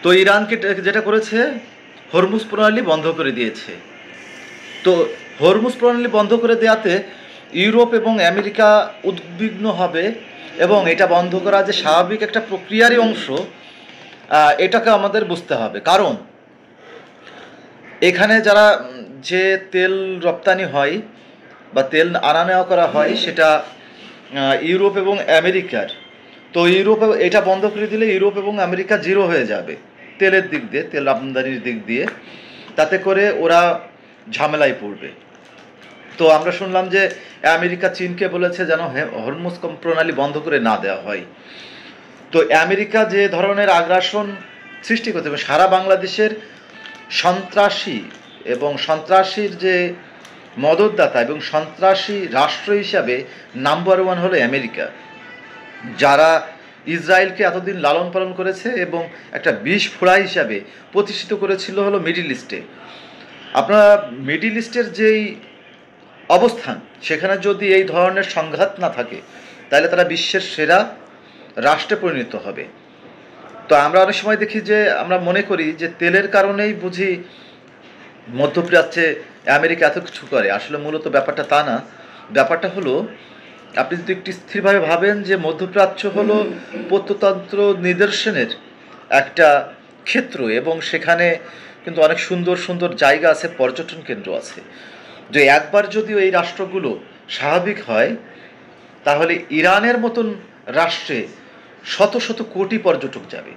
তো ইরানকে যেটা করেছে, হরমুজ প্রণালী বন্ধ করে দিয়েছে। তো হরমুজ প্রণালী বন্ধ করে দেওয়াতে ইউরোপ এবং আমেরিকা উদ্বিগ্ন হবে, এবং এটা বন্ধ করা যে স্বাভাবিক একটা প্রক্রিয়ারই অংশ, এটাকে আমাদের বুঝতে হবে। কারণ এখানে যারা যে তেল রপ্তানি হয় বা তেল আনা নেওয়া করা হয়, সেটা ইউরোপ এবং আমেরিকার। তো ইউরোপ এটা বন্ধ করে দিলে ইউরোপ এবং আমেরিকা জিরো হয়ে যাবে তেলের দিক দিয়ে, তেল আমদানির দিক দিয়ে। তাতে করে ওরা ঝামেলায় পড়বে। তো আমরা শুনলাম যে আমেরিকা চীনকে বলেছে যেন হরমুজ প্রণালী বন্ধ করে না দেওয়া হয়। তো আমেরিকা যে ধরনের আগ্রাসন সৃষ্টি করতে হবে, সারা বাংলাদেশের সন্ত্রাসী এবং সন্ত্রাসীর যে মদতদাতা এবং সন্ত্রাসী রাষ্ট্র হিসাবে নাম্বার ওয়ান হলো আমেরিকা, যারা ইসরায়েলকে এতদিন লালন পালন করেছে এবং একটা বিষ ফোড়া হিসাবে প্রতিষ্ঠিত করেছিল হলো মিডল ইস্টে। আপনারা মিডল ইস্টের যেই অবস্থান, সেখানে যদি এই ধরনের সংঘাত না থাকে, তাহলে তারা বিশ্বের সেরা রাষ্ট্রে পরিণত হবে। তো আমরা অনেক সময় দেখি যে আমরা মনে করি যে তেলের কারণেই বুঝি মধ্যপ্রাচ্যে আমেরিকা এত কিছু করে। আসলে মূলত ব্যাপারটা তা না। ব্যাপারটা হলো, আপনি যদি একটু স্থিরভাবে ভাবেন যে মধ্যপ্রাচ্য হলো প্রত্নতন্ত্র নিদর্শনের একটা ক্ষেত্র, এবং সেখানে কিন্তু অনেক সুন্দর সুন্দর জায়গা আছে, পর্যটন কেন্দ্র আছে। যে একবার যদিও এই রাষ্ট্রগুলো স্বাভাবিক হয়, তাহলে ইরানের মতন রাষ্ট্রে শত শত কোটি পর্যটক যাবে।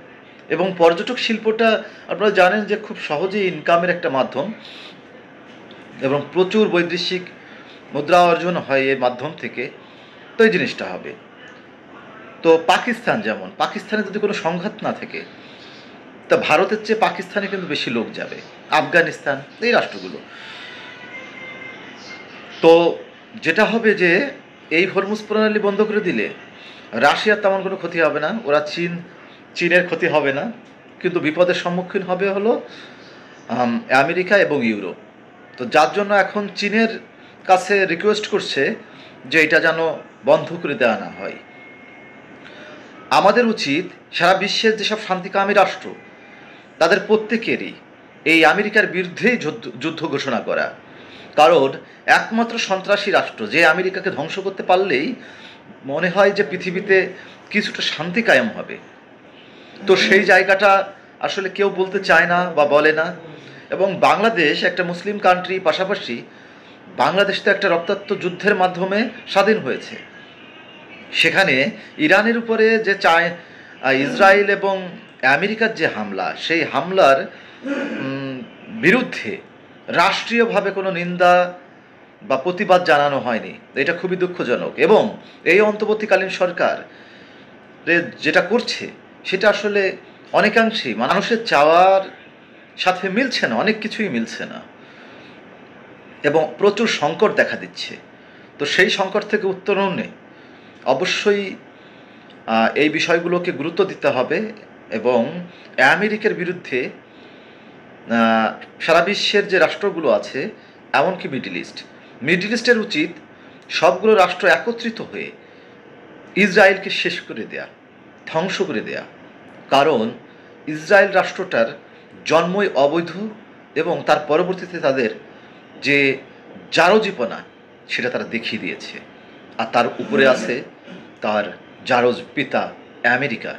এবং পর্যটক শিল্পটা আপনারা জানেন যে খুব সহজেই ইনকামের একটা মাধ্যম, এবং প্রচুর বৈদেশিক মুদ্রা অর্জন হয় এর মাধ্যম থেকে। তো এই জিনিসটা হবে। তো পাকিস্তান, যেমন পাকিস্তানে যদি কোনো সংঘাত না থাকে, তা ভারতের চেয়ে পাকিস্তানে কিন্তু বেশি লোক যাবে, আফগানিস্তান, এই রাষ্ট্রগুলো। তো যেটা হবে যে এই হরমুজ প্রণালী বন্ধ করে দিলে রাশিয়ার তেমন কোনো ক্ষতি হবে না, ওরা চীনের ক্ষতি হবে না, কিন্তু বিপদের সম্মুখীন হবে হলো আমেরিকা এবং ইউরোপ। তো যার জন্য এখন চীনের কাছে রিকোয়েস্ট করছে যে এটা যেন বন্ধ করে দেওয়া না হয়। আমাদের উচিত সারা বিশ্বের যেসব শান্তিকামী রাষ্ট্র, তাদের প্রত্যেকেরই এই আমেরিকার বিরুদ্ধেই যুদ্ধ ঘোষণা করা। কারণ একমাত্র সন্ত্রাসী রাষ্ট্র যে আমেরিকাকে ধ্বংস করতে পারলেই মনে হয় যে পৃথিবীতে কিছুটা শান্তি কায়েম হবে। তো সেই জায়গাটা আসলে কেউ বলতে চায় না বা বলে না। এবং বাংলাদেশ একটা মুসলিম কান্ট্রি, পাশাপাশি বাংলাদেশ তো একটা রক্তাক্ত যুদ্ধের মাধ্যমে স্বাধীন হয়েছে। সেখানে ইরানের উপরে যে ইসরায়েল এবং আমেরিকার যে হামলা, সেই হামলার বিরুদ্ধে রাষ্ট্রীয়ভাবে কোনো নিন্দা বা প্রতিবাদ জানানো হয়নি। এটা খুবই দুঃখজনক। এবং এই অন্তর্বর্তীকালীন সরকার যেটা করছে, সেটা আসলে অনেকাংশেই মানুষের চাওয়ার সাথে মিলছে না, অনেক কিছুই মিলছে না, এবং প্রচুর সংকট দেখা দিচ্ছে। তো সেই সংকট থেকে উত্তরণে অবশ্যই এই বিষয়গুলোকে গুরুত্ব দিতে হবে। এবং আমেরিকার বিরুদ্ধে সারা বিশ্বের যে রাষ্ট্রগুলো আছে, এমনকি মিডল ইস্টের উচিত সবগুলো রাষ্ট্র একত্রিত হয়ে ইসরায়েলকে শেষ করে দেয়া, ধ্বংস করে দেয়া। কারণ ইসরায়েল রাষ্ট্রটার জন্মই অবৈধ, এবং তার পরবর্তীতে তাদের যে জারজীপনা, সেটা তারা দেখিয়ে দিয়েছে। আর তার উপরে আছে তার জারজ পিতা আমেরিকা।